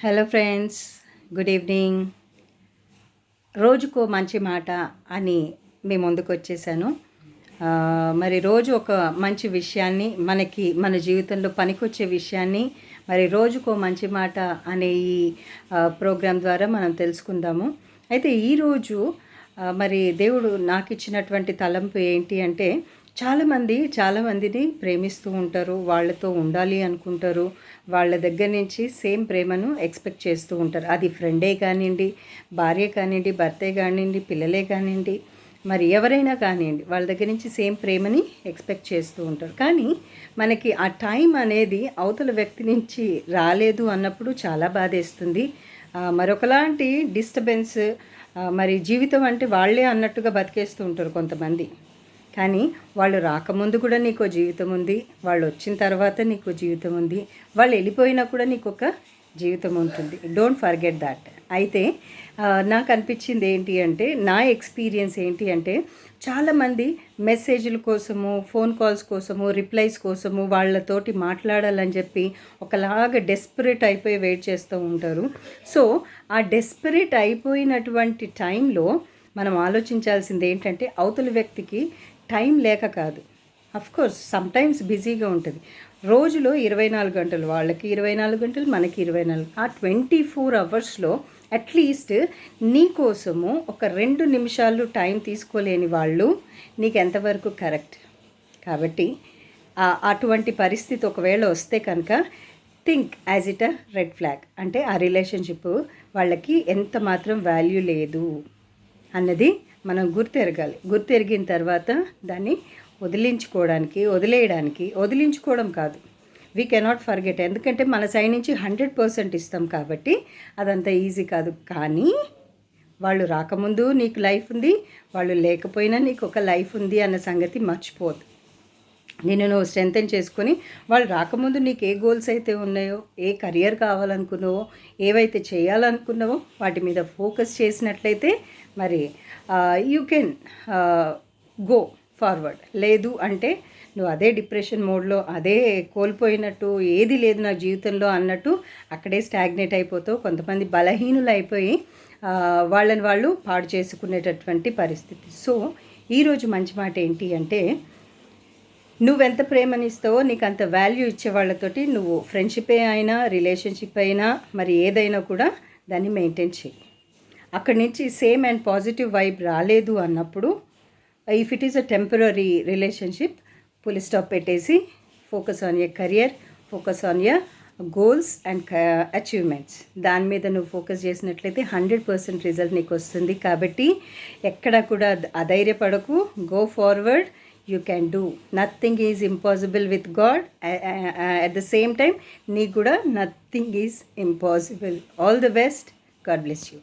Hello friends, good evening. రోజుకో మంచి మాట అని మీ ముందుకు వచ్చేసాను. మరి రోజు ఒక మంచి విషయాన్ని మన జీవితంలో పనికొచ్చే విషయాన్ని మరి రోజుకో మంచి మాట అనే ఈ ప్రోగ్రాం ద్వారా మనం తెలుసుకుందాము. అయితే ఈరోజు మరి దేవుడు నాకు ఇచ్చినటువంటి తలంపు ఏంటి అంటే, చాలామందిని ప్రేమిస్తూ ఉంటారు, వాళ్ళతో ఉండాలి అనుకుంటారు, వాళ్ళ దగ్గర నుంచి సేమ్ ప్రేమను ఎక్స్పెక్ట్ చేస్తూ ఉంటారు. అది ఫ్రెండే కానివ్వండి, భార్య కానివ్వండి, భర్తే కానివ్వండి, పిల్లలే కానివ్వండి, మరి ఎవరైనా కానివ్వండి, వాళ్ళ దగ్గర నుంచి సేమ్ ప్రేమని ఎక్స్పెక్ట్ చేస్తూ ఉంటారు. కానీ మనకి ఆ టైం అనేది అవతల వ్యక్తి నుంచి రాలేదు అన్నప్పుడు చాలా బాధేస్తుంది. మరొకలాంటి డిస్టర్బెన్స్, మరి జీవితం అంటే వాళ్ళే అన్నట్టుగా బతికేస్తూ ఉంటారు కొంతమంది. కానీ వాళ్ళు రాకముందు కూడా నీకు జీవితం ఉంది, వాళ్ళు వచ్చిన తర్వాత నీకు జీవితం ఉంది, వాళ్ళు వెళ్ళిపోయినా కూడా నీకు ఒక జీవితం ఉంటుంది. Don't forget that. అయితే నాకు అనిపించింది ఏంటి అంటే, నా ఎక్స్పీరియన్స్ ఏంటి అంటే, చాలామంది మెసేజ్ల కోసము, ఫోన్ కాల్స్ కోసము, రిప్లైస్ కోసము వాళ్ళతోటి మాట్లాడాలని చెప్పి ఒకలాగా డెస్పరేట్ అయిపోయి వెయిట్ చేస్తూ ఉంటారు. సో ఆ డెస్పరేట్ అయిపోయినటువంటి టైంలో మనం ఆలోచించాల్సింది ఏంటంటే, అవతలి వ్యక్తికి టైం లేక కాదు. అఫ్కోర్స్ సమ్టైమ్స్ బిజీగా ఉంటుంది. రోజులో 24 గంటలు, వాళ్ళకి 24 గంటలు, మనకి 24. ఆ 24 అవర్స్లో అట్లీస్ట్ నీ కోసము ఒక 2 నిమిషాలు టైం తీసుకోలేని వాళ్ళు నీకు ఎంతవరకు కరెక్ట్? కాబట్టి అటువంటి పరిస్థితి ఒకవేళ వస్తే కనుక think as it a red flag. అంటే ఆ రిలేషన్షిప్ వాళ్ళకి ఎంత మాత్రం వాల్యూ లేదు అన్నది మనం గుర్తెరిగిన తర్వాత దాన్ని వదిలించుకోవడం కాదు, వీ కెనాట్ ఫర్గెట్. ఎందుకంటే మన సైడ్ నుంచి 100% ఇస్తాం కాబట్టి అదంత ఈజీ కాదు. కానీ వాళ్ళు రాకముందు నీకు లైఫ్ ఉంది, వాళ్ళు లేకపోయినా నీకు ఒక లైఫ్ ఉంది అన్న సంగతి మర్చిపోదు. నువ్వు స్ట్రెంథెన్ చేసుకొని, వాళ్ళు రాకముందు నీకు ఏ గోల్స్ అయితే ఉన్నాయో, ఏ కెరియర్ కావాలనుకున్నావో, ఏవైతే చేయాలనుకున్నావో వాటి మీద ఫోకస్ చేసినట్లయితే మరి యూ కెన్ గో ఫార్వర్డ్. లేదు అంటే నువ్వు అదే డిప్రెషన్ మోడ్లో, అదే కోల్పోయినట్టు, ఏది లేదు నా జీవితంలో అన్నట్టు అక్కడే స్టాగ్నేట్ అయిపోతావు. కొంతమంది బలహీనులు అయిపోయి వాళ్ళని వాళ్ళు పాడు చేసుకునేటటువంటి పరిస్థితి. సో ఈరోజు మంచి మాట ఏంటి అంటే, నువ్వెంత ప్రేమనిస్తావో నీకు అంత వాల్యూ ఇచ్చే వాళ్ళతోటి నువ్వు ఫ్రెండ్షిప్ అయినా, రిలేషన్షిప్ అయినా, మరి ఏదైనా కూడా దాన్ని మెయింటైన్ చేయి. అక్కడి నుంచి సేమ్ అండ్ పాజిటివ్ వైబ్ రాలేదు అన్నప్పుడు, if it is a temporary relationship, full stop పెట్టేసి focus on your career, focus on your goals and achievements. దాని మీద నువ్వు ఫోకస్ చేసినట్లయితే 100% రిజల్ట్ నీకు వస్తుంది. కాబట్టి ఎక్కడ కూడా అధైర్యపడకు, go forward. You can do. Nothing is impossible with God. At the same time, నీకు కూడా nothing is impossible. All the best. God bless you.